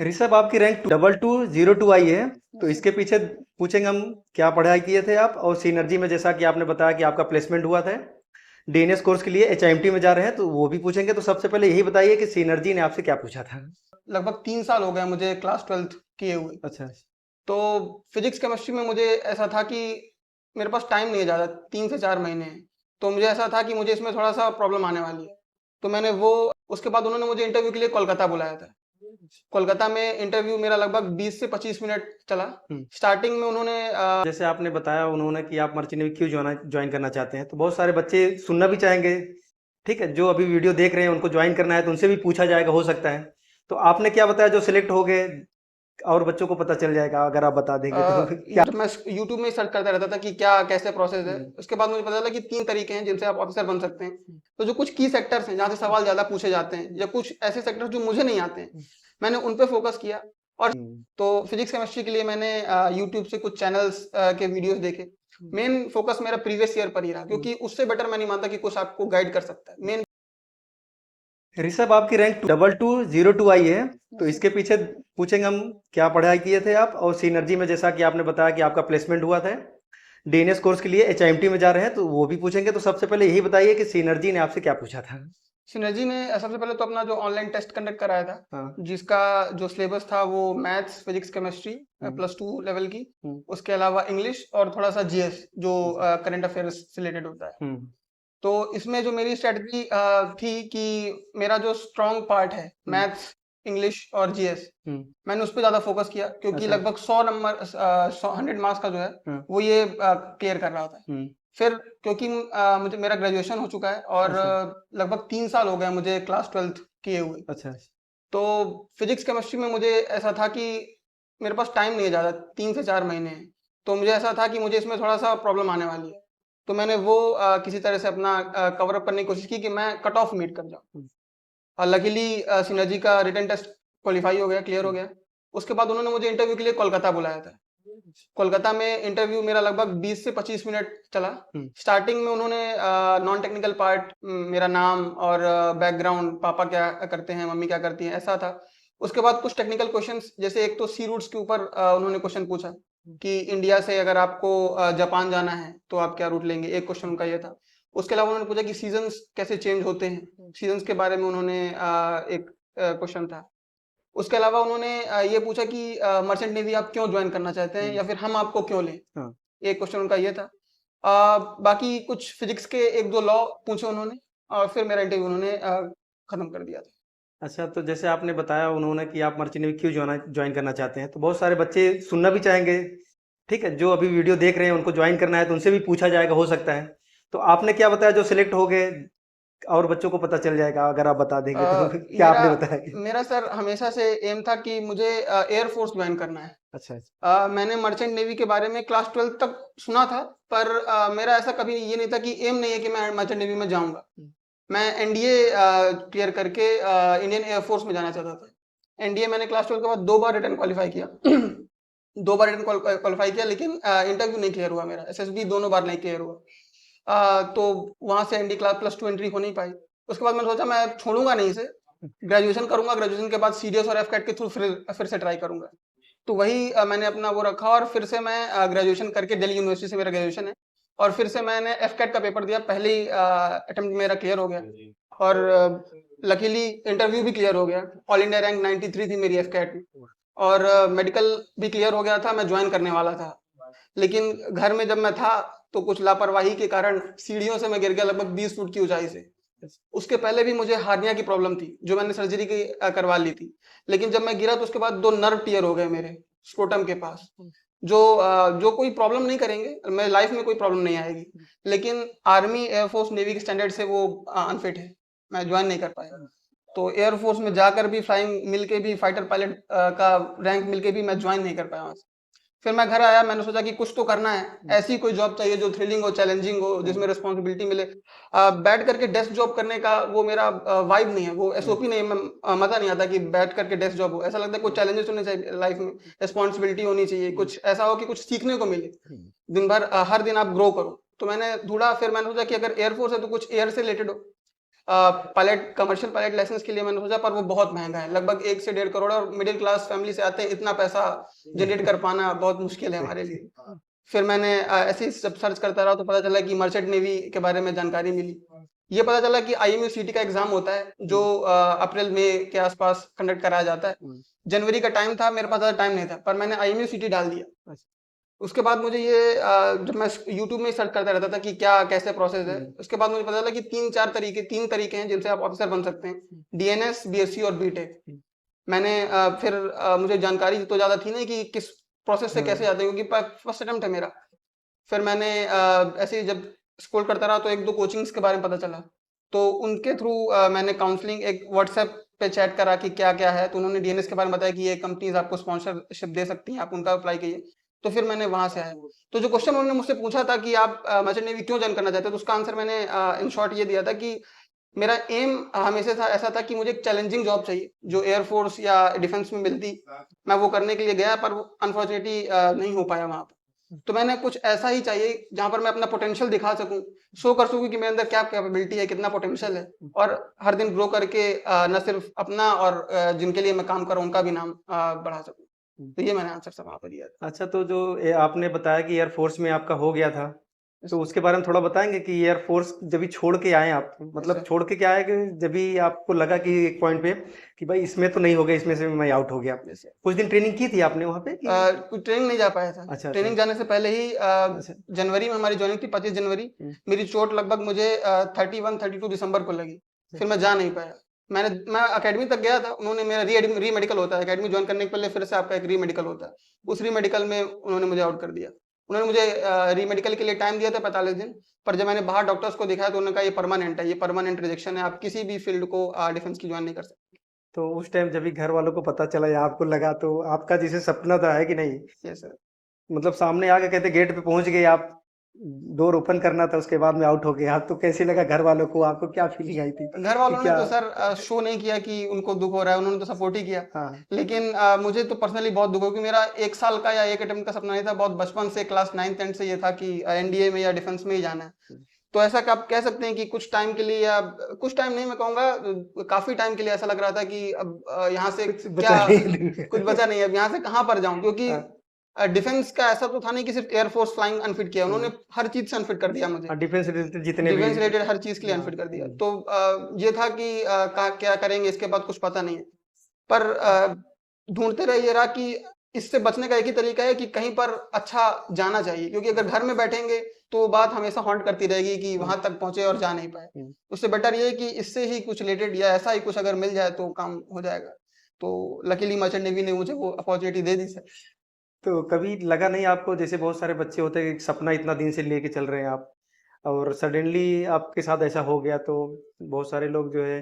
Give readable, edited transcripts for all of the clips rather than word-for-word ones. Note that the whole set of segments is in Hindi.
ऋषभ, आपकी रैंक 2202 आई है। तो इसके पीछे पूछेंगे हम, क्या पढ़ाई किए थे आप, और सिनर्जी में जैसा कि आपने बताया कि आपका प्लेसमेंट हुआ था, डीएनएस कोर्स के लिए एचआईएमटी में जा रहे हैं, तो वो भी पूछेंगे। तो सबसे पहले यही बताइए कि सिनर्जी ने आपसे क्या पूछा था। लगभग 3 साल हो गए मुझे क्लास 12th किए हुए। अच्छा। तो फिजिक्स केमिस्ट्री में मुझे ऐसा था कि मेरे पास टाइम नहीं है ज़्यादा, 3 से 4 महीने हैं। तो मुझे ऐसा था कि मुझे इसमें थोड़ा सा प्रॉब्लम आने वाली है। तो मैंने वो उसके बाद उन्होंने मुझे इंटरव्यू के लिए कोलकाता बुलाया था। कोलकाता में इंटरव्यू मेरा लगभग 20 से 25 मिनट चला। स्टार्टिंग में उन्होंने जैसे आपने बताया उन्होंने कि आप मर्चेंट नेवी क्यों ज्वाइन करना चाहते हैं, तो बहुत सारे बच्चे सुनना भी चाहेंगे। ठीक है, जो अभी वीडियो देख रहे हैं उनको ज्वाइन करना है, तो उनसे भी पूछा जाएगा, हो सकता है। तो आपने क्या बताया जो सिलेक्ट हो गए, और बच्चों को पता चल जाएगा अगर आप बता देंगे तो क्या। मैं यूट्यूब में सर्च करता रहता था कि क्या कैसे प्रोसेस है। उसके बाद मुझे पता चला कि 3 तरीके हैं जिनसे आप ऑफिसर बन सकते हैं। तो जो कुछ की सेक्टर्स हैं जहाँ से सवाल ज्यादा पूछे जाते हैं, या कुछ ऐसे सेक्टर्स जो मुझे नहीं आते हैं, मैंने उन पे फोकस किया। और तो फिजिक्स केमिस्ट्री के लिए मैंने यूट्यूब से कुछ चैनल्स के वीडियोस देखे। मेन फोकस मेरा प्रीवियस ईयर पर ही रहा, क्योंकि उससे बेटर मैं नहीं मानता कि कुछ आपको गाइड कर सकता है। मेन ऋषभ, आपकी रैंक 2202 आई है। तो इसके पीछे पूछेंगे हम, क्या पढ़ाई किए थे आप, और सिनर्जी में जैसा कि आपने बताया कि आपका प्लेसमेंट हुआ था, डीएनएस कोर्स के लिए एचआईएमटी में जा रहे हैं, तो वो भी पूछेंगे। तो सबसे पहले यही बताइए कि सिनर्जी ने आपसे क्या पूछा था। सिनर्जी ने सबसे पहले तो अपना जो ऑनलाइन टेस्ट कंडक्ट कराया था, हाँ। जिसका जो सिलेबस था वो मैथ्स, फिजिक्स, केमिस्ट्री +2 लेवल की। उसके अलावा इंग्लिश और थोड़ा सा जीएस जो करंट अफेयर्स से रिलेटेड होता है। तो इसमें जो मेरी स्ट्रेटजी थी कि मेरा जो स्ट्रॉन्ग पार्ट है मैथ्स, इंग्लिश और जीएस, मैंने उस पर ज्यादा फोकस किया, क्योंकि अच्छा। लगभग 100 नंबर 100 मार्क्स का जो है वो ये क्लियर कर रहा था। फिर क्योंकि मुझे मेरा ग्रेजुएशन हो चुका है, और लगभग 3 साल हो गए मुझे क्लास 12th किए हुए। अच्छा। तो फिजिक्स केमिस्ट्री में मुझे ऐसा था कि मेरे पास टाइम नहीं है ज़्यादा, 3 से 4 महीने हैं। तो मुझे ऐसा था कि मुझे इसमें थोड़ा सा प्रॉब्लम आने वाली है। तो मैंने वो किसी तरह से अपना कवर अप करने की कोशिश की कि मैं कट ऑफ मीट कर जाऊँ। और लकीली सिनर्जी का रिटन टेस्ट क्वालिफाई हो गया, क्लियर हो गया। उसके बाद उन्होंने मुझे इंटरव्यू के लिए कोलकाता बुलाया था। कोलकाता में इंटरव्यू मेरा लगभग 20 से 25 मिनट चला। स्टार्टिंग में उन्होंने नॉन टेक्निकल पार्ट, मेरा नाम और बैकग्राउंड, पापा क्या करते हैं, मम्मी क्या करती हैं, ऐसा था। उसके बाद कुछ टेक्निकल क्वेश्चंस, जैसे एक तो सी रूट्स के ऊपर उन्होंने क्वेश्चन पूछा कि इंडिया से अगर आपको जापान जाना है तो आप क्या रूट लेंगे, एक क्वेश्चन उनका ये था। उसके अलावा उन्होंने पूछा कि सीजन्स कैसे चेंज होते हैं, सीजन्स के बारे में उन्होंने एक क्वेश्चन था। उसके अलावा उन्होंने ये पूछा कि मर्चेंट नेवी आप क्यों ज्वाइन करना चाहते हैं, या फिर हम आपको क्यों लें। एक क्वेश्चन उनका ये था। बाकी कुछ फिजिक्स के 1-2 लॉ पूछे उन्होंने, और फिर मेरा इंटरव्यू उन्होंने खत्म कर दिया था। अच्छा, तो जैसे आपने बताया उन्होंने कि आप मर्चेंट नेवी क्यों ज्वाइन करना चाहते हैं, तो बहुत सारे बच्चे सुनना भी चाहेंगे। ठीक है, जो अभी वीडियो देख रहे हैं उनको ज्वाइन करना है, तो उनसे भी पूछा जाएगा, हो सकता है। तो आपने क्या बताया जो सिलेक्ट हो गए, और बच्चों को पता चल जाएगा अगर आप बता देंगे तो क्या मेरा आपने बताया। मेरा सर हमेशा से एम था कि मुझे एयर फोर्स ज्वाइन करना है। अच्छा। अच्छा। मैंने मर्चेंट नेवी के बारे में क्लास 12 तक सुना था, पर मेरा ऐसा कभी ये नहीं था कि एम नहीं है कि मैं मर्चेंट नेवी में जाऊंगा। मैं एनडीए क्लियर करके इंडियन एयरफोर्स में जाना चाहता था। एनडीए मैंने क्लास 12 के बाद 2 बार रिटर्न क्वालिफाई किया। 2 बार रिटर्न क्वालिफाई किया, लेकिन इंटरव्यू नहीं क्लियर हुआ मेरा, एसएसबी दोनों बार नहीं क्लियर हुआ। तो वहां से एनडी क्लास +2 एंट्री हो नहीं पाई। उसके बाद मैंने सोचा मैं छोड़ूंगा नहीं इसे, ग्रेजुएशन करूंगा, ग्रेजुएशन के बाद सीडीएस और एफकैट के थ्रू फिर से ट्राई करूंगा। तो वही मैंने अपना वो रखा, और फिर से मैं ग्रेजुएशन करके, दिल्ली यूनिवर्सिटी से मेरा ग्रेजुएशन है, और फिर से मैंने एफकैट का पेपर दिया। पहले ही अटेम्प्ट मेरा क्लियर हो गया, और लकीली इंटरव्यू भी क्लियर हो गया। ऑल इंडिया रैंक 93 थी मेरी एफकैट में, और मेडिकल भी क्लियर हो गया था, मैं ज्वाइन करने वाला था। लेकिन घर में जब मैं था, तो कुछ लापरवाही के कारण सीढ़ियों से मैं गिर गया, लगभग 20 फुट की ऊंचाई से। उसके पहले भी मुझे हार्निया की प्रॉब्लम थी, जो मैंने सर्जरी की करवा ली थी। लेकिन जब मैं गिरा तो उसके बाद 2 नर्व टीयर हो गए मेरे स्क्रोटम के पास, जो कोई प्रॉब्लम नहीं करेंगे, मेरे लाइफ में कोई प्रॉब्लम नहीं आएगी। लेकिन आर्मी, एयरफोर्स, नेवी के स्टैंडर्ड से वो अनफिट है, मैं ज्वाइन नहीं कर पाया। तो एयरफोर्स में जाकर भी, फ्लाइंग मिलके भी, फाइटर पायलट का रैंक मिलके भी मैं ज्वाइन नहीं कर पाया वहां से। फिर मैं घर आया, मैंने सोचा कि कुछ तो करना है, ऐसी कोई जॉब चाहिए जो थ्रिलिंग हो, चैलेंजिंग हो, जिसमें रिस्पॉन्सिबिलिटी मिले। बैठ करके डेस्क जॉब करने का वो मेरा वाइब नहीं है, वो एसओपी नहीं है। मजा नहीं आता कि बैठ करके डेस्क जॉब हो। ऐसा लगता है कुछ चैलेंजेस होने चाहिए लाइफ में, रिस्पॉन्सिबिलिटी होनी चाहिए, कुछ ऐसा हो कि कुछ सीखने को मिले दिन भर, हर दिन आप ग्रो करो। तो मैंने ढूंढा, फिर मैंने सोचा कि अगर एयरफोर्स है तो कुछ एयर से रिलेटेड हो। पायलट कमर्शियल पायलट लाइसेंस के लिए मैंने सोचा, पर वो बहुत महंगा है, लगभग 1 से 1.5 करोड़, और मिडिल क्लास फैमिली से आते हैं, इतना पैसा जनरेट कर पाना बहुत मुश्किल है हमारे लिए। फिर मैंने ऐसे ही जब सर्च करता रहा तो पता चला कि मर्चेंट नेवी के बारे में जानकारी मिली। ये पता चला कि IMU-CT का एग्जाम होता है जो अप्रैल मई के आसपास कंडक्ट कराया जाता है। जनवरी का टाइम था, मेरे पास ज़्यादा टाइम नहीं था, पर मैंने IMU-CT डाल दिया। उसके बाद मुझे ये जब मैं यूट्यूब में सर्च करता रहता था कि क्या कैसे प्रोसेस है, उसके बाद मुझे पता चला कि 3 तरीके हैं जिनसे आप ऑफिसर बन सकते हैं, DNS, BSc और BTech। मैंने फिर मुझे जानकारी तो ज़्यादा थी नहीं कि किस प्रोसेस से कैसे जाते हैं, क्योंकि फर्स्ट अटेम्प्ट है मेरा। फिर मैंने ऐसे ही जब स्क्रॉल करता रहा तो 1-2 कोचिंग्स के बारे में पता चला, तो उनके थ्रू मैंने काउंसलिंग, एक व्हाट्सएप पे चैट करा कि क्या-क्या है, तो उन्होंने DNS के बारे में बताया कि ये कंपनीज आपको स्पॉन्सरशिप दे सकती हैं, आप उनका अप्लाई कीजिए। तो फिर मैंने वहाँ से आया। तो जो क्वेश्चन उन्होंने मुझसे पूछा था कि आप मर्चेंट नेवी क्यों जॉइन करना चाहते हो, तो उसका आंसर मैंने इन शॉर्ट ये दिया था कि मेरा एम हमेशा था, ऐसा था कि मुझे एक चैलेंजिंग जॉब चाहिए, जो एयर फोर्स या डिफेंस में मिलती। मैं वो करने के लिए गया, पर अनफॉर्चुनेटली नहीं हो पाया वहाँ पर। तो मैंने कुछ ऐसा ही चाहिए जहाँ पर मैं अपना पोटेंशियल दिखा सकूँ, शो कर सकूँ कि मेरे अंदर क्या कैपेबिलिटी है, कितना पोटेंशियल है, और हर दिन ग्रो करके न सिर्फ अपना और जिनके लिए मैं काम कर रहा हूँ उनका भी नाम बढ़ा सकूँ। तो ये मैंने आंसर सब वहाँ पर दिया था। अच्छा, तो जो आपने बताया कि एयरफोर्स में आपका हो गया था, तो उसके बारे में थोड़ा बताएंगे कि एयरफोर्स जब भी छोड़ के आए आप, मतलब सर। छोड़ के क्या आए कि जब भी आपको लगा कि एक पॉइंट पे कि भाई इसमें तो नहीं हो गया, इसमें से मैं आउट हो गया, जैसे कुछ दिन ट्रेनिंग की थी आपने वहाँ पे कि? कुछ ट्रेनिंग नहीं जा पाया था। अच्छा ट्रेनिंग अच्छा जाने से पहले ही अच्छा। जनवरी में हमारी ज्वाइनिंग थी, 25 जनवरी। मेरी चोट लगभग मुझे 31-32 दिसंबर को लगी। फिर मैं जा नहीं पाया। मैं अकेडमी तक गया था, उन्होंने मेरा री मेडिकल होता है, अकेडमी ज्वाइन करने के पहले फिर से आपका एक री मेडिकल होता है। उस री मेडिकल में उन्होंने मुझे आउट कर दिया। उन्होंने मुझे री मेडिकल के लिए टाइम दिया था 45 दिन, पर जब मैंने बाहर डॉक्टर्स को दिखाया तो उन्होंने कहा ये परमानेंट है, ये परमानेंट रिजेक्शन है, आप किसी भी फील्ड को डिफेंस की ज्वाइन नहीं कर सकते। तो उस टाइम जब भी घर वालों को पता चला या आपको लगा, तो आपका जैसे सपना था है कि नहीं, यस सर। मतलब सामने आके कहते गेट पे पहुंच गए आप, डोर ओपन करना था, उसके बाद में आउट हो गए आप, तो कैसे लगा घर वालों को, आपको क्या फीलिंग आई थी घर कि वालों ने क्या? तो सर शो नहीं किया कि उनको दुख हो रहा है, उन्होंने तो सपोर्ट ही किया। हाँ। लेकिन मुझे तो पर्सनली बहुत दुख हो, क्योंकि मेरा 1 साल का या 1 अटेम्प्ट का सपना नहीं था, बहुत बचपन से क्लास 9th-10th से ये था कि NDA में या डिफेंस में ही जाना है। तो ऐसा आप कह सकते हैं कि कुछ टाइम के लिए, या कुछ टाइम नहीं मैं कहूँगा, काफ़ी टाइम के लिए ऐसा लग रहा था कि अब यहाँ से कुछ क्या, बचा नहीं कुछ बचा नहीं है, अब यहाँ से कहाँ पर जाऊँ? क्योंकि हाँ। डिफेंस का ऐसा तो था नहीं कि सिर्फ एयरफोर्स फ्लाइंग अनफिट किया, उन्होंने हर चीज़ से अनफिट कर दिया मुझे। डिफेंस रिलेटेड जितने भी। डिफेंस रिलेटेड हर चीज के लिए हाँ। अनफिट कर दिया। तो ये था कि क्या करेंगे इसके बाद, कुछ पता नहीं है। पर ढूंढते रहे, ये रहा कि इससे बचने का एक ही तरीका है कि कहीं पर अच्छा जाना चाहिए, क्योंकि अगर घर में बैठेंगे तो वो बात हमेशा हॉन्ट करती रहेगी कि वहां तक पहुंचे और जा नहीं पाए। उससे बेटर ये है कि इससे ही कुछ रिलेटेड या ऐसा ही कुछ अगर मिल जाए तो काम हो जाएगा। तो लकीली मर्चेंट नेवी ने मुझे वो अपॉर्चुनिटी दे दी सर। तो कभी लगा नहीं आपको, जैसे बहुत सारे बच्चे होते हैं कि सपना इतना दिन से लेके चल रहे हैं आप, और सडनली आपके साथ ऐसा हो गया, तो बहुत सारे लोग जो है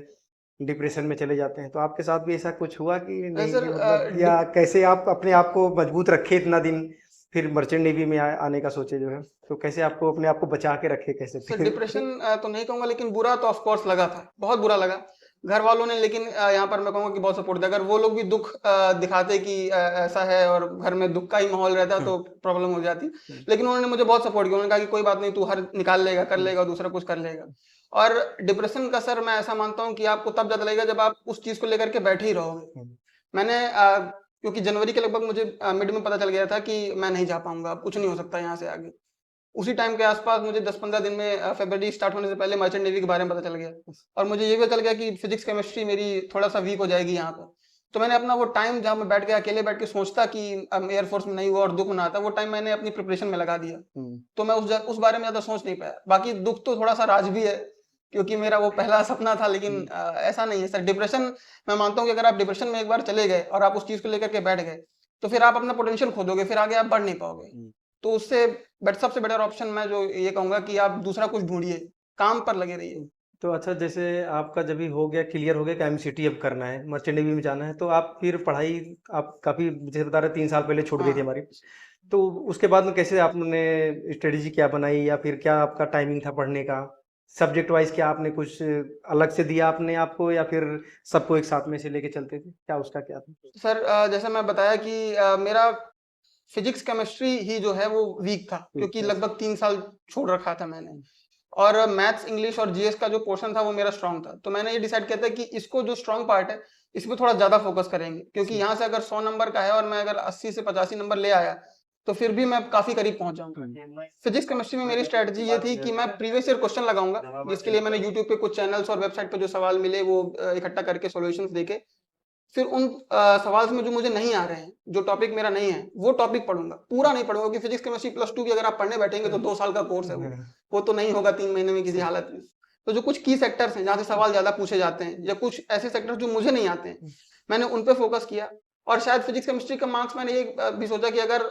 डिप्रेशन में चले जाते हैं, तो आपके साथ भी ऐसा कुछ हुआ कि नहीं, सर कि मतलब, या कैसे आप अपने आप को मजबूत रखे इतना दिन, फिर मर्चेंट नेवी में आने का सोचे जो है, तो कैसे आपको अपने आप को बचा के रखे, कैसे सर फिर? डिप्रेशन तो नहीं कहूँगा, लेकिन बुरा तो ऑफ कोर्स लगा था, बहुत बुरा लगा। घर वालों ने, लेकिन यहाँ पर मैं कहूँगा कि बहुत सपोर्ट दिया। अगर वो लोग भी दुःख दिखाते कि ऐसा है और घर में दुःख का ही माहौल रहता तो प्रॉब्लम हो जाती। लेकिन उन्होंने मुझे बहुत सपोर्ट किया, उन्होंने कहा कि कोई बात नहीं, तू हर निकाल लेगा, कर लेगा, दूसरा कुछ कर लेगा। और डिप्रेशन का सर मैं ऐसा मानता हूँ कि आपको तब ज़्यादा लगेगा जब आप उस चीज़ को लेकर के बैठे ही रहोगे। मैंने क्योंकि जनवरी के लगभग मुझे मिड में पता चल गया था कि मैं नहीं जा पाऊँगा, अब कुछ नहीं हो सकता यहाँ से आगे। उसी टाइम के आसपास मुझे 10-15 दिन में फरवरी स्टार्ट होने से पहले मर्चेंट नेवी के बारे में पता चल गया, और मुझे ये भी पता चल गया कि फिजिक्स केमिस्ट्री मेरी थोड़ा-सा वीक हो जाएगी यहाँ पे। तो मैंने अपना वो टाइम जहाँ मैं बैठ के अकेले बैठ के सोचता कि एयरफोर्स में नहीं हुआ और दुःख मनाता, वो टाइम मैंने अपनी प्रिपरेशन में लगा दिया। तो मैं उस बारे में ज़्यादा सोच नहीं पाया। बाकी दुःख तो थोड़ा-सा राज भी है, क्योंकि मेरा वो पहला सपना था, लेकिन ऐसा नहीं है सर। डिप्रेशन, मैं मानता हूँ कि अगर आप डिप्रेशन में एक बार चले गए और आप उस चीज़ को लेकर के बैठ गए, तो फिर आप अपना पोटेंशियल खो दोगे, फिर आगे आप बढ़ नहीं पाओगे। तो उससे सबसे बेटर ऑप्शन मैं जो ये कहूँगा कि आप दूसरा कुछ ढूँढिए, काम पर लगे रहिए। तो अच्छा, जैसे आपका जब भी हो गया, क्लियर हो गया कि एमसीटी अब करना है, मर्चेंट नेवी में जाना है, तो आप फिर पढ़ाई, आप काफ़ी जैसे बता रहे 3 साल पहले छूट गई थी हाँ। हमारी, तो उसके बाद में कैसे आपने स्ट्रेटेजी क्या बनाई, या फिर क्या आपका टाइमिंग था पढ़ने का? सब्जेक्ट वाइज़ क्या आपने कुछ अलग से दिया अपने आप को, या फिर सबको एक साथ में से लेके चलते थे? क्या उसका क्या था? सर जैसा मैं बताया कि मेरा फिजिक्स केमिस्ट्री ही जो है वो वीक था, क्योंकि अच्छा। लगभग 3 साल छोड़ रखा था मैंने। और मैथ्स, इंग्लिश और जीएस का जो पोर्शन था वो मेरा स्ट्रांग था। तो मैंने ये डिसाइड किया था कि इसको जो स्ट्रांग पार्ट है इस पे थोड़ा ज्यादा फोकस करेंगे, क्योंकि यहाँ से अगर 100 नंबर का है और मैं अगर 80 से 85 नंबर ले आया तो फिर भी मैं काफी करीब पहुंच जाऊंगा। फिजिक्स केमिस्ट्री में मेरी स्ट्रेटजी ये थी कि मैं प्रीवियस ईयर क्वेश्चन लगाऊंगा, जिसके लिए मैंने यूट्यूब पे कुछ चैनल्स और वेबसाइट पे जो सवाल मिले वो इकट्ठा करके सॉल्यूशंस देके फिर उन सवाल में जो मुझे नहीं आ रहे हैं, जो टॉपिक मेरा नहीं है, वो टॉपिक पढ़ूंगा। पूरा नहीं पढ़ूंगा, क्योंकि फिजिक्स केमिस्ट्री +2 की अगर आप पढ़ने बैठेंगे तो 2 साल का कोर्स है वो तो नहीं होगा 3 महीने में किसी हालत में। तो जो कुछ की सेक्टर्स हैं जहाँ से सवाल ज्यादा पूछे जाते हैं, या कुछ ऐसे सेक्टर्स जो मुझे नहीं आते हैं, मैंने उन पे फोकस किया। और शायद फिजिक्स केमिस्ट्री का मार्क्स मैंने ये भी सोचा कि अगर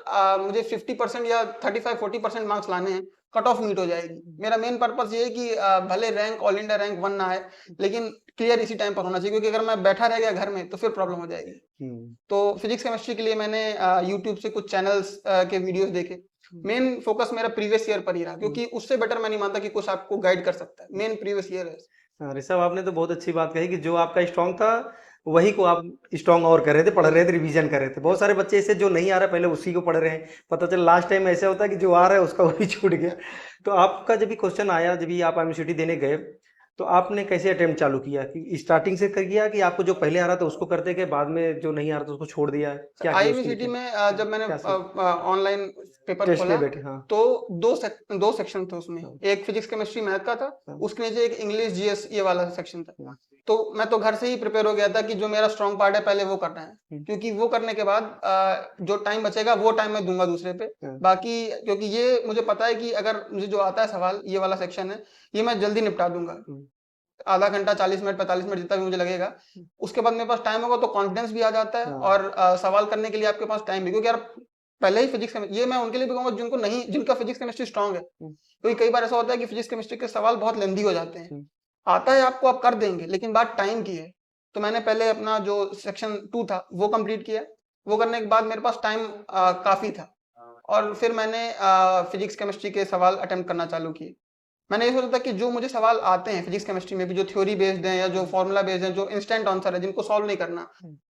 मुझे 50% या 35-40% मार्क्स लाने हैं, कट ऑफ मीट हो जाएगी। मेरा मेन पर्पस ये है कि भले रैंक ऑल इंडिया रैंक 1 ना आए, लेकिन क्लियर इसी टाइम पर होना चाहिए, क्योंकि अगर मैं बैठा रह गया घर में तो फिर प्रॉब्लम हो जाएगी। तो फिजिक्स केमिस्ट्री के लिए मैंने यूट्यूब से कुछ चैनल्स के वीडियोस देखे। मेन फोकस मेरा प्रीवियस ईयर पर ही रहा, क्योंकि उससे बेटर मैं नहीं मानता कि कुछ आपको गाइड कर सकता है। मेन प्रीवियस ईयर है। ऋषभ, आपने तो बहुत अच्छी बात कही कि जो आपका स्ट्रांग था वही को आप स्ट्रांग और कर रहे थे, पढ़ रहे थे, रिवीजन कर रहे थे। बहुत सारे बच्चे ऐसे जो नहीं आ रहा पहले उसी को पढ़ रहे हैं, पता चला लास्ट टाइम ऐसा होता है कि जो आ रहा है उसका वही छूट गया। तो आपका जब भी क्वेश्चन आया, जब भी आप एमसीटी देने गए, तो आपने कैसे अटेम्प्ट चालू किया? कि स्टार्टिंग से कर किया कि आपको जो पहले आ रहा था उसको करते के बाद में जो नहीं आ रहा था उसको छोड़ दिया? क्या किया उसके आईएमसीटी लिए? में जब मैंने ऑनलाइन पेपर टेस्ट खोला में बैठे, हाँ। तो दो सेक्शन थे उसमें। हाँ। एक फिजिक्स केमिस्ट्री मैथ का था, हाँ। उसके नीचे एक इंग्लिश जीएस ये वाला सेक्शन था। हाँ। तो मैं तो घर से ही प्रिपेयर हो गया था कि जो मेरा स्ट्रांग पार्ट है पहले वो करना है, क्योंकि वो करने के बाद जो टाइम बचेगा वो टाइम मैं दूंगा दूसरे पे। हाँ। बाकी क्योंकि ये मुझे पता है कि अगर मुझे जो आता है सवाल, ये वाला सेक्शन है, ये मैं जल्दी निपटा दूंगा। आधा घंटा, 40 मिनट, 45 मिनट जितना भी मुझे लगेगा, उसके बाद मेरे पास टाइम होगा तो कॉन्फिडेंस भी आ जाता है। हाँ। और सवाल करने के लिए आपके पास टाइम भी, क्योंकि यार पहले ही फिजिक्स ये मैं उनके लिए भी कहूंगा जिनको नहीं, जिनका फिजिक्स केमिस्ट्री स्ट्रांग है, क्योंकि कई बार ऐसा होता है कि फिजिक्स केमिस्ट्री के सवाल बहुत लेंदी हो जाते हैं। आता है आपको, आप कर देंगे, लेकिन बात टाइम की है। तो मैंने पहले अपना जो सेक्शन 2 था वो कंप्लीट किया। वो करने के बाद मेरे पास टाइम काफी था, और फिर मैंने फिजिक्स केमिस्ट्री के सवाल अटेम्प्ट करना चालू किए। मैंने ये सोचा था कि जो मुझे सवाल आते हैं फिजिक्स केमिस्ट्री में भी, जो थ्योरी बेस्ड हैं या जो फॉर्मूला बेस्ड हैं, जो इंस्टेंट आंसर है, जिनको सॉल्व नहीं करना,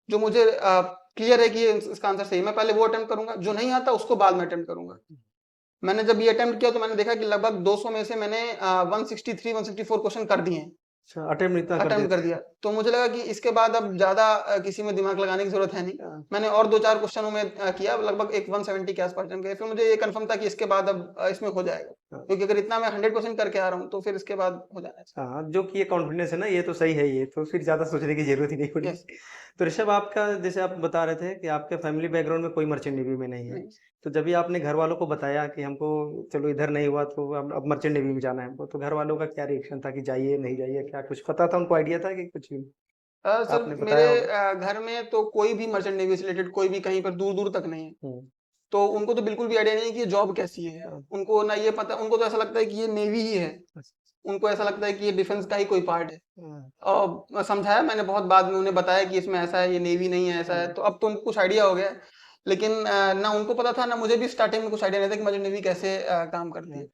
जो मुझे क्लियर है कि ये इसका आंसर सही है, मैं पहले वो अटेम्प्ट करूंगा। जो नहीं आता उसको बाद में अटेम्प्ट करूंगा। मैंने जब ये अटेम्प्ट किया तो मैंने देखा कि लगभग 200 में से मैंने 163-164 क्वेश्चन कर दिए हैं। अच्छा, अटेम्प्ट इतना कर अटेम्प्ट कर दिया। तो मुझे लगा कि इसके बाद अब ज्यादा किसी में दिमाग लगाने की जरूरत है नहीं। मैंने और 2-4 क्वेश्चनों में किया, लगभग एक 170 के आसपास अटेम्प्ट किए। फिर मुझे ये कंफर्म था कि इसके बाद अब इसमें हो जाएगा, क्योंकि अगर इतना मैं 100% करके आ रहा हूँ तो फिर इसके बाद हो जाना चाहिए। हाँ, जो कि ये कॉन्फिडेंस है ना, ये तो सही है। ये तो फिर ज्यादा सोचने की जरूरत ही नहीं पड़ी। Yes. तो ऋषभ, आपका जैसे आप बता रहे थे कि आपके फैमिली बैकग्राउंड में कोई मर्चेंट नेवी में नहीं है, नहीं। तो जब भी आपने घर वालों को बताया कि हमको चलो इधर नहीं हुआ तो अब मर्चेंट नेवी में जाना है हमको, तो घर वालों का क्या रिएक्शन था कि जाइए नहीं जाइए? क्या कुछ पता था, उनको आइडिया था कि कुछ सर आपने मेरे बताया होगा? घर में तो कोई भी मर्चेंट नेवी से रिलेटेड कोई भी कहीं पर दूर दूर तक नहीं है। तो उनको तो बिल्कुल भी आइडिया नहीं है कि ये जॉब कैसी है। उनको ना ये पता, उनको तो ऐसा लगता है कि ये नेवी ही है। उनको ऐसा लगता है कि ये डिफेंस का ही कोई पार्ट है। और समझाया मैंने बहुत बाद में, उन्हें बताया कि इसमें ऐसा है, ये नेवी नहीं है, ऐसा है। तो अब तो उनको कुछ आइडिया हो गया है। लेकिन ना उनको पता था, ना मुझे भी स्टार्टिंग में कुछ आइडिया नहीं था कि मर्चेंट नेवी कैसे काम करती है।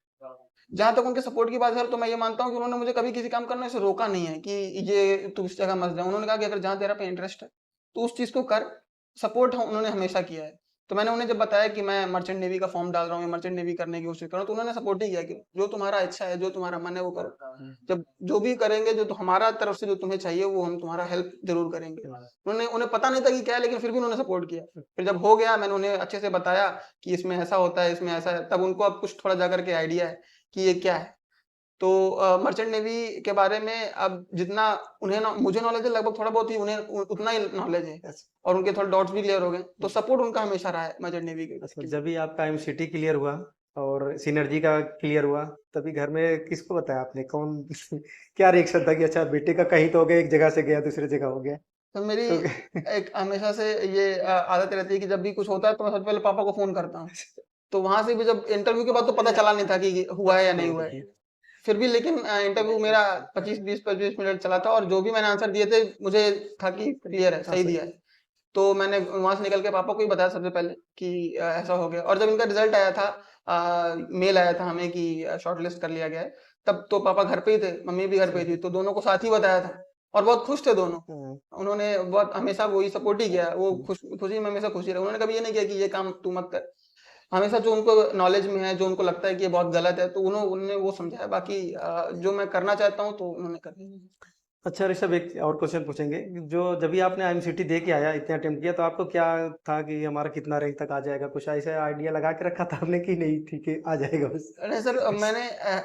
जहां तक उनके सपोर्ट की बात है तो मैं ये मानता हूँ कि उन्होंने मुझे कभी किसी काम करने से रोका नहीं है कि ये तू इस जगह मत जा। उन्होंने कहा कि अगर जहाँ तेरा पे इंटरेस्ट है तो उस चीज को कर। सपोर्ट उन्होंने हमेशा किया है। तो मैंने उन्हें जब बताया कि मैं मर्चेंट नेवी का फॉर्म डाल रहा हूँ, मर्चेंट नेवी करने की कोशिश कर रहा हूँ, तो उन्होंने सपोर्ट ही किया कि जो तुम्हारा इच्छा है, जो तुम्हारा मन है वो करो। जब जो भी करेंगे, जो तो हमारा तरफ से जो तुम्हें चाहिए वो हम तुम्हारा हेल्प जरूर करेंगे। उन्हें पता नहीं था कि क्या है, लेकिन फिर भी उन्होंने सपोर्ट किया। फिर जब हो गया, मैंने उन्हें अच्छे से बताया कि इसमें ऐसा होता है, इसमें ऐसा है, तब उनको अब कुछ थोड़ा जाकर के आइडिया है कि ये क्या है। तो मर्चेंट नेवी के बारे में अब जितना मुझे नॉलेज है, लगभग थोड़ा बहुत ही उन्हें उतना ही नॉलेज है। और उनके थोड़े डाउट्स भी क्लियर हो गए। तो सपोर्ट उनका हमेशा रहा है मर्चेंट नेवी के। अच्छा, जब भी आपका एमसीटी क्लियर हुआ और सिनर्जी का क्लियर हुआ, तभी घर में किसको बताया आपने? कौन क्या रिएक्शन था कि अच्छा बेटे का कहीं तो हो गया, एक जगह से गया दूसरी जगह हो गया? तो मेरी एक हमेशा से ये आदत रहती है कि जब भी कुछ होता है तो मैं सबसे पहले पापा को फोन करता हूँ। तो वहां से भी जब इंटरव्यू के बाद तो पता चला नहीं था कि हुआ है या नहीं हुआ है। फिर भी लेकिन इंटरव्यू मेरा 25 मिनट चला था, और जो भी मैंने आंसर दिए थे मुझे था कि क्लियर है, सही दिया है। तो मैंने वहां से निकल के पापा को ही बताया सबसे पहले कि ऐसा हो गया। और जब इनका रिजल्ट आया था, मेल आया था हमें कि शॉर्टलिस्ट कर लिया गया है, तब तो पापा घर पे ही थे, मम्मी भी घर पे ही थी। तो दोनों को साथ ही बताया था, और बहुत खुश थे दोनों। उन्होंने बहुत हमेशा वही सपोर्ट ही किया। वो खुशी में हमेशा खुशी रहे। उन्होंने कभी ये नहीं किया कि ये काम तू मत कर। हमेशा जो उनको नॉलेज में है, जो उनको लगता है कि ये बहुत गलत है, तो उन्होंने वो समझाया। बाकी जो मैं करना चाहता हूँ तो उन्होंने कर दिया। अच्छा ऋषभ, एक और क्वेश्चन पूछेंगे। जो जब भी आपने आईएमसीटी दे के आया, इतने अटेम्प्ट किया, तो आपको क्या था कि हमारा कितना रैंक तक आ जाएगा? कुछ ऐसा आइडिया लगा के रखा था आपने कि नहीं ठीक है आ जाएगा बस? अरे सर, मैंने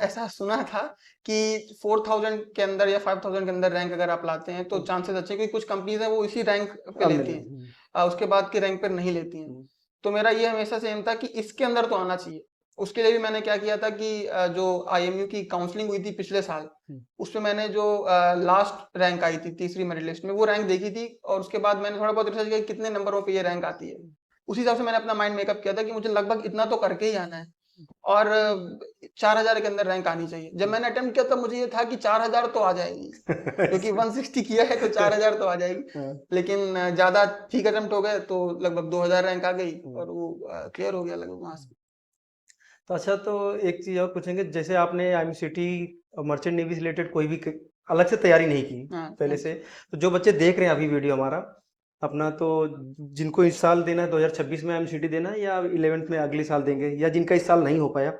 ऐसा सुना था कि 4000 के अंदर या 5000 के अंदर रैंक अगर आप लाते हैं तो चांसेस अच्छे, क्योंकि कुछ कंपनीज हैं वो इसी रैंक पे अब लेती मिले। हैं, उसके बाद के रैंक पे नहीं लेती हैं। तो मेरा ये हमेशा से एम था कि इसके अंदर तो आना चाहिए। उसके लिए भी मैंने क्या किया था कि जो आईएमयू की काउंसलिंग हुई थी पिछले साल, उसमें मैंने जो लास्ट रैंक आई थी तीसरी मेरिट लिस्ट में, वो रैंक देखी थी, और उसके बाद मैंने थोड़ा बहुत रिसर्च किया कि कितने नंबरों पे ये रैंक आती है। उसी हिसाब से मैंने अपना माइंड मेकअप किया था कि मुझे लगभग इतना तो करके ही आना है, और 4000 के अंदर रैंक आनी चाहिए। जब मैंने अटेम्प्ट किया तब मुझे ये था कि 4000 तो आ जाएगी, क्योंकि 160 किया है तो 4000 तो आ जाएगी। हाँ। लेकिन ज्यादा ठीक अटेम्प्ट हो गए तो लगभग 2000 रैंक आ गई, और वो क्लियर हो गया लगभग वहां से। तो अच्छा, तो एक चीज़ और पूछेंगे। जैसे आपने आईएमसीटी मर्चेंट नेवी से रिलेटेड कोई भी अलग से तैयारी नहीं की हाँ, पहले से, तो जो बच्चे देख रहे हैं अभी वीडियो हमारा अपना, तो जिनको इस साल देना है 2026 में आईएमसीटी देना है, या 11th में अगले साल देंगे, या जिनका इस साल नहीं हो पाया,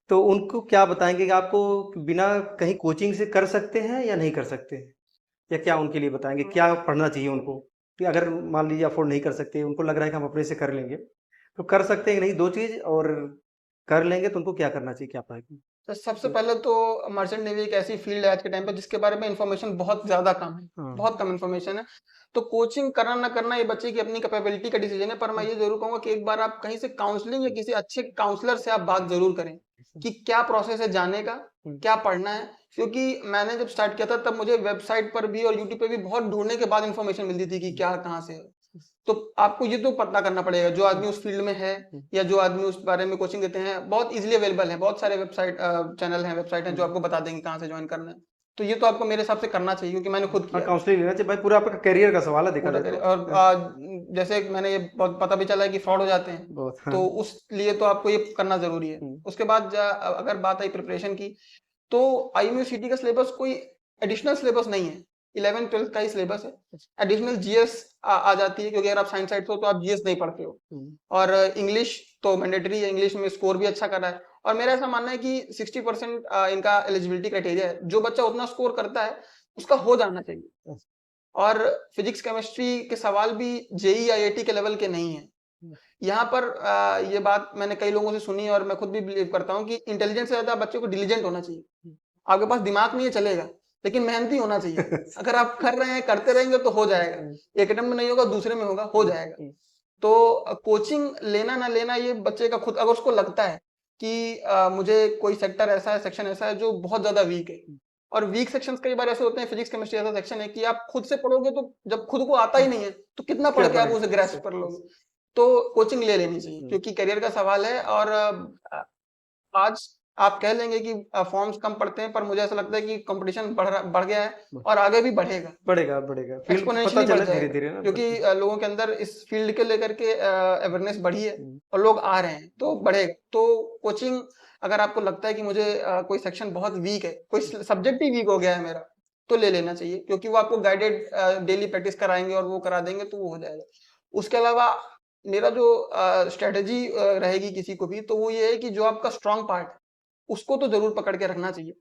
तो उनको क्या बताएंगे कि आपको बिना कहीं कोचिंग से कर सकते हैं या नहीं कर सकते? या क्या उनके लिए बताएंगे, क्या पढ़ना चाहिए उनको? कि अगर मान लीजिए अफोर्ड नहीं कर सकते, उनको लग रहा है कि हम अपने से कर लेंगे, तो कर सकते हैं कि नहीं, दो चीज, और कर लेंगे तो उनको क्या करना चाहिए, क्या पाएंगे? तो सबसे पहले तो मर्चेंट नेवी एक ऐसी फील्ड है आज के टाइम पे जिसके बारे में इंफॉर्मेशन बहुत ज्यादा कम है, हाँ। बहुत कम इंफॉर्मेशन है। तो कोचिंग करना ना करना ये बच्चे की अपनी कैपेबिलिटी का डिसीजन है, पर मैं ये जरूर कहूंगा कि एक बार आप कहीं से काउंसलिंग या किसी अच्छे काउंसलर से आप बात जरूर करें कि क्या प्रोसेस है जाने का, क्या पढ़ना है। क्योंकि मैंने जब स्टार्ट किया था तब मुझे वेबसाइट पर भी और यूट्यूब पे भी बहुत ढूंढने के बाद इंफॉर्मेशन मिलती थी कि क्या कहाँ से है। तो आपको ये तो पता करना पड़ेगा, जो आदमी उस फील्ड में है या जो आदमी उस बारे में कोचिंग देते हैं, बहुत इजीली अवेलेबल है, बहुत सारे वेबसाइट चैनल हैं, वेबसाइट हैं जो आपको बता देंगे कहाँ से ज्वाइन करना है। तो ये तो आपको मेरे हिसाब से करना चाहिए, क्योंकि मैंने खुद हाँ, किया काउंसलिंग लेना चाहिए भाई, पूरा आपका करियर का सवाल है देखा पूरा जाए करियर। तो। और जैसे मैंने ये बहुत पता भी चला है कि फ्रॉड हो जाते हैं, बहुत, हाँ। तो उस लिए तो आपको ये करना जरूरी है। उसके बाद अगर बात आई प्रिपरेशन की, तो आईएमयूसीटी का सिलेबस कोई एडिशनल सिलेबस नहीं है, 11th 12th का ही सिलेबस है। एडिशनल जीएस आ जाती है, क्योंकि अगर आप साइंस साइड हो तो आप जीएस नहीं पढ़ते हो। और इंग्लिश तो मैंडेटरी है, इंग्लिश में स्कोर भी अच्छा करा है। और मेरा ऐसा मानना है कि 60% इनका एलिजिबिलिटी क्राइटेरिया है, जो बच्चा उतना स्कोर करता है उसका हो जाना चाहिए। और फिजिक्स केमिस्ट्री के सवाल भी जेई आईआईटी के लेवल के नहीं है। यहाँ पर ये बात मैंने कई लोगों से सुनी और मैं खुद भी बिलीव करता हूँ कि इंटेलिजेंस से ज्यादा बच्चे को डिलीजेंट होना चाहिए। आपके पास दिमाग नहीं है चलेगा, लेकिन मेहनती होना चाहिए। अगर आप कर रहे हैं, करते रहेंगे तो हो जाएगा। एक अटेम्प्ट में नहीं होगा, दूसरे में होगा, हो जाएगा। तो कोचिंग लेना ना लेना ये बच्चे का खुद, अगर उसको लगता है कि मुझे कोई सेक्टर ऐसा है, सेक्शन ऐसा है जो बहुत ज्यादा वीक है, और वीक सेक्शंस कई बार ऐसे होते हैं, फिजिक्स केमिस्ट्री ऐसा सेक्शन है कि आप खुद से पढ़ोगे तो जब खुद को आता ही नहीं है तो कितना पढ़ के आप उसे ग्रेस्प कर लोगे। तो कोचिंग ले लेनी चाहिए, क्योंकि करियर का सवाल है। और आज आप कह लेंगे कि फॉर्म्स कम पड़ते हैं, पर मुझे ऐसा लगता है कि कंपटीशन बढ़ गया है और आगे भी बढ़ेगा, बढ़ेगा बढ़ेगा, फील्ड पता एक्सपोनेंशियली बढ़ चला धीरे जाएगा। धीरे ना। क्योंकि लोगों के अंदर इस फील्ड के लेकर के अवेयरनेस बढ़ी है और लोग आ रहे हैं, तो बढ़ेगा। तो कोचिंग, अगर आपको लगता है कि मुझे कोई सेक्शन बहुत वीक है, कोई सब्जेक्ट ही वीक हो गया है मेरा, तो ले लेना चाहिए, क्योंकि वो आपको गाइडेड डेली प्रैक्टिस कराएंगे और वो करा देंगे तो वो हो जाएगा। उसके अलावा मेरा जो स्ट्रेटेजी रहेगी किसी को भी, तो वो ये है कि जो आपका स्ट्रांग पार्ट है उसको तो जरूर पकड़ के रखना चाहिए।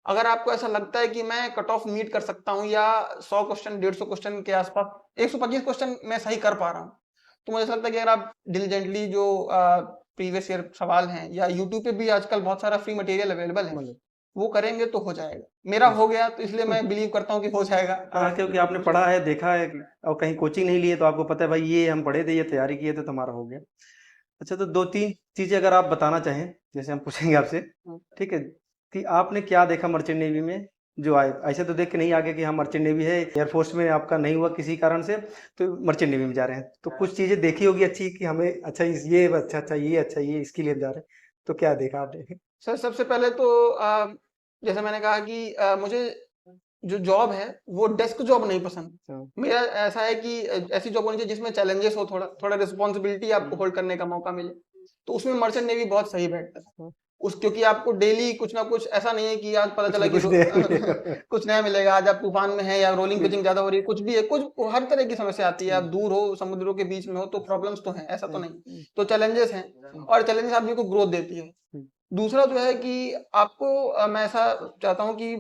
अगर आपको ऐसा लगता है कि मैं कट ऑफ मीट कर सकता हूँ, या 100 क्वेश्चन 150 क्वेश्चन के आसपास 125 क्वेश्चन मैं सही कर पा रहा हूँ, तो मुझे ऐसा लगता है कि अगर आप डिलीजेंटली जो प्रीवियस ईयर सवाल हैं, या यूट्यूब पे भी आजकल बहुत सारा फ्री मटेरियल अवेलेबल है, वो करेंगे तो हो जाएगा। मेरा हो गया, तो इसलिए मैं बिलीव करता हूँ कि हो जाएगा। हाँ, क्योंकि आपने पढ़ा है, देखा है, और कहीं कोचिंग नहीं लिए, तो आपको पता है भाई ये हम पढ़े थे, ये तैयारी किए थे, तो हमारा हो गया। अच्छा, तो दो तीन चीजें अगर आप बताना चाहें, जैसे हम पूछेंगे आपसे, ठीक है, कि आपने क्या देखा मर्चेंट नेवी में जो आए? ऐसे तो देख के नहीं आगे कि हाँ मर्चेंट नेवी है, एयरफोर्स में आपका नहीं हुआ किसी कारण से तो मर्चेंट नेवी में जा रहे हैं, तो कुछ चीजें देखी होगी अच्छी कि हमें अच्छा ये अच्छा ये अच्छा ये इसके लिए हम जा रहे हैं, तो क्या देखा आपने? सर, सबसे पहले तो जैसे मैंने कहा कि मुझे जो जॉब है वो डेस्क जॉब नहीं पसंद। मेरा ऐसा है कि ऐसी जॉब होनी चाहिए जिसमें चैलेंजेस हो, थोड़ा थोड़ा रिस्पॉन्सिबिलिटी आपको होल्ड करने का मौका मिले, तो उसमें मर्चेंट नेवी बहुत सही बैठता है। क्योंकि आपको डेली कुछ ना कुछ, ऐसा नहीं है कि आज पता चला कि कुछ नया मिलेगा। कुछ नया मिलेगा, आज आप तूफान में हैं या रोलिंग पिचिंग ज्यादा हो रही है, कुछ भी है, कुछ हर तरह की समस्या आती है। आप दूर हो, समुद्रों के बीच में हो, तो प्रॉब्लम्स तो हैं, ऐसा तो नहीं। तो चैलेंजेस हैं, और चैलेंजेस आदमी को ग्रोथ देती है। दूसरा जो है कि आपको मैं ऐसा चाहता हूँ कि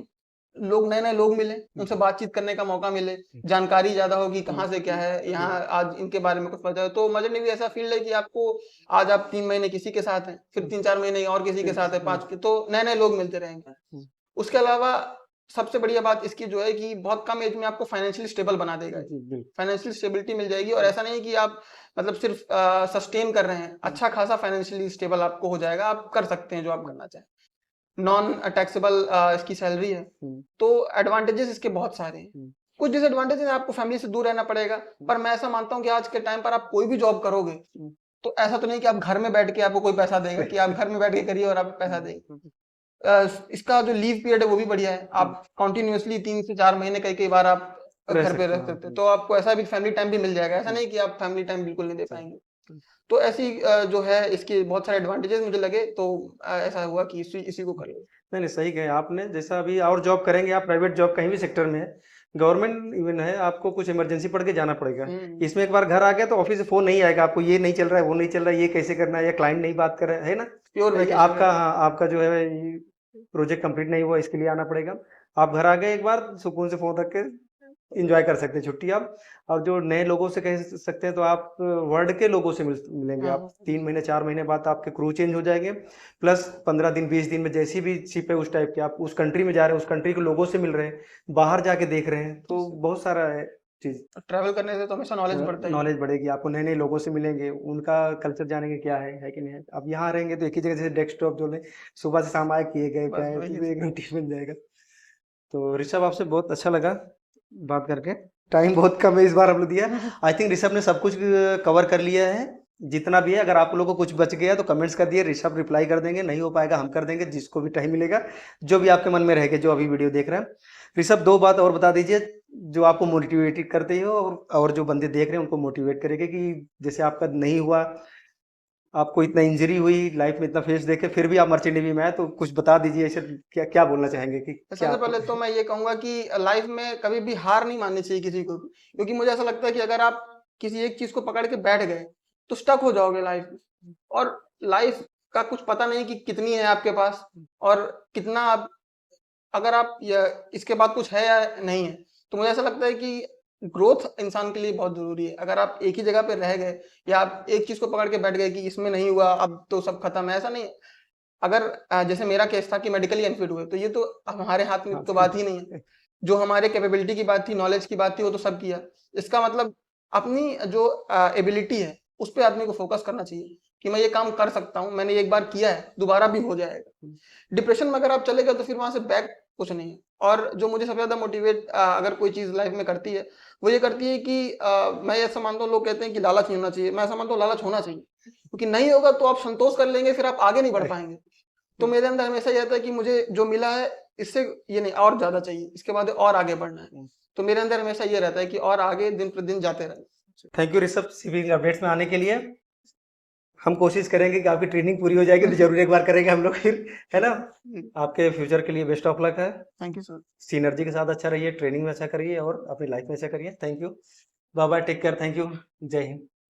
नए-नए लोग मिलें, उनसे बातचीत करने का मौका मिले, जानकारी ज़्यादा होगी कहाँ से क्या है, यहाँ आज इनके बारे में कुछ पता है। तो मदर नेवी ऐसा फील्ड है कि आपको आज आप 3 महीने किसी के साथ हैं, फिर 3-4 महीने और किसी के साथ है, 5 के, तो नए-नए लोग मिलते रहेंगे। उसके अलावा सबसे बढ़िया बात इसकी जो है कि बहुत कम एज में आपको फाइनेंशियली स्टेबल बना देगा। फाइनेंशियल स्टेबिलिटी मिल जाएगी, और ऐसा नहीं है कि आप मतलब सिर्फ सस्टेन कर रहे हैं, अच्छा खासा फाइनेंशियली स्टेबल आपको हो जाएगा, आप कर सकते हैं जो आप करना चाहें। नॉन टैक्सेबल इसकी सैलरी है, तो एडवांटेजेस इसके बहुत सारे हैं। कुछ डिसएडवांटेजेस हैं, आपको फैमिली से दूर रहना पड़ेगा, पर मैं ऐसा मानता हूँ कि आज के टाइम पर आप कोई भी जॉब करोगे, तो ऐसा तो नहीं कि आप घर में बैठ के आपको कोई पैसा देगा, कि आप घर में बैठ के करिए और आपको पैसा देंगे। इसका जो लीव पीरियड है वो भी बढ़िया है, आप कंटिन्यूअसली 3 से 4 महीने कई बार आप घर पे रह सकते हैं, तो आपको ऐसा भी फैमिली टाइम भी मिल जाएगा। ऐसा नहीं कि आप फैमिली टाइम बिल्कुल नहीं दे पाएंगे। तो ऐसी जो है इसके बहुत सारे एडवांटेजेस मुझे लगे, तो ऐसा हुआ कि इसी को कर लो। नहीं नहीं, सही कहे आपने। जैसा अभी और जॉब करेंगे आप, प्राइवेट जॉब कहीं भी सेक्टर में है, गवर्नमेंट इवन है, आपको कुछ इमरजेंसी पड़ के जाना पड़ेगा। इसमें एक बार घर आ गया तो ऑफिस से फोन नहीं आएगा आपको, ये नहीं चल रहा है, वो नहीं चल रहा है, ये कैसे करना है, या क्लाइंट नहीं बात कर रहा है ना, प्योर तो आपका, हाँ, आपका जो है प्रोजेक्ट कंप्लीट नहीं हुआ, इसके लिए आना पड़ेगा। आप घर आ गए एक बार, सुकून से फोन रख के इंजॉय कर सकते हैं छुट्टी आप। और जो नए लोगों से कह सकते हैं, तो आप वर्ल्ड के लोगों से मिलेंगे आप। 3 महीने 4 महीने बाद आपके क्रू चेंज हो जाएंगे, प्लस 15 दिन 20 दिन में जैसी भी शिप है उस टाइप के, आप उस कंट्री में जा रहे हैं, उस कंट्री के लोगों से मिल रहे हैं, बाहर जाके देख रहे हैं, तो बहुत सारा है चीज। ट्रैवल करने से तो हमेशा नॉलेज बढ़ता है, नॉलेज बढ़ेगी, आपको नए नए लोगों से मिलेंगे, उनका कल्चर जानेंगे क्या है कि नहीं है। अब यहाँ रहेंगे तो एक ही जगह, जैसे डेस्कटॉप जो है सुबह से शाम आए किए गए क्या है, तो एक रूटीन बन जाएगा। तो ऋषभ, आपसे बहुत अच्छा लगा बात करके। टाइम बहुत कम है इस बार हम लोग दिया। आई थिंक ऋषभ ने सब कुछ कवर कर लिया है जितना भी है। अगर आप लोगों को कुछ बच गया तो कमेंट्स कर दिए, ऋषभ रिप्लाई कर देंगे, नहीं हो पाएगा हम कर देंगे, जिसको भी टाइम मिलेगा, जो भी आपके मन में रहेगा, जो अभी वीडियो देख रहे हैं। ऋषभ, 2 बात और बता दीजिए जो आपको मोटिवेटेड करते हो, और जो बंदे देख रहे हैं उनको मोटिवेट करेंगे, कि जैसे आपका नहीं हुआ, आपको इतना इंजरी हुई, लाइफ में इतना फेस देखे, फिर भी आप मर्चेंट नेवी में आए, तो कुछ बता दीजिए ऐसे, क्या क्या बोलना चाहेंगे कि सबसे पहले तो मैं ये कहूंगा कि लाइफ में कभी भी हार नहीं माननी चाहिए किसी को भी, क्योंकि मुझे ऐसा लगता है कि अगर आप किसी एक चीज को पकड़ के बैठ गए तो स्टक हो जाओगे लाइफ में, और लाइफ का कुछ पता नहीं कि कितनी है आपके पास, और कितना आप, अगर आप इसके बाद कुछ है या नहीं है। तो मुझे ऐसा लगता है कि ग्रोथ इंसान के लिए बहुत जरूरी है। अगर आप एक ही जगह पे रह गए, या आप एक चीज को पकड़ के बैठ गए कि इसमें नहीं हुआ अब तो सब खत्म है, ऐसा नहीं है। अगर जैसे मेरा केस था कि मेडिकली अनफिट हुए, तो ये तो हमारे हाथ में तो बात ही नहीं है। जो हमारे कैपेबिलिटी की बात थी, नॉलेज की बात थी, वो तो सब किया। इसका मतलब अपनी जो एबिलिटी है उस पर आदमी को फोकस करना चाहिए कि मैं ये काम कर सकता हूँ, मैंने एक बार किया है, दोबारा भी हो जाएगा। डिप्रेशन में अगर आप चले गए तो फिर वहां से बैक कुछ नहीं है। और जो मुझे सबसे ज्यादा मोटिवेट अगर कोई चीज लाइफ में करती है, वो ये करती है कि मैं ऐसा मानता हूँ, लोग कहते हैं कि लालच नहीं होना चाहिए, मैं ऐसा मानता हूँ लालच होना चाहिए, क्योंकि नहीं होगा तो आप संतोष कर लेंगे, फिर आप आगे नहीं बढ़ पाएंगे। तो मेरे अंदर हमेशा ये रहता है कि मुझे जो मिला है इससे ये नहीं, और ज्यादा चाहिए, इसके बाद और आगे बढ़ना है। तो मेरे अंदर हमेशा ये रहता है कि और आगे दिन प्रतिदिन जाते रहे। Thank you Rishabh, civil updates में आने के लिए। हम कोशिश करेंगे कि आपकी ट्रेनिंग पूरी हो जाएगी तो जरूर एक बार करेंगे हम लोग फिर, है ना। आपके फ्यूचर के लिए बेस्ट ऑफ लक है। Thank you sir. सिनर्जी के साथ अच्छा रहिए, ट्रेनिंग में अच्छा करिए, और अपनी लाइफ में अच्छा करिए। Thank you, bye bye, take care, thank you, जय हिंद।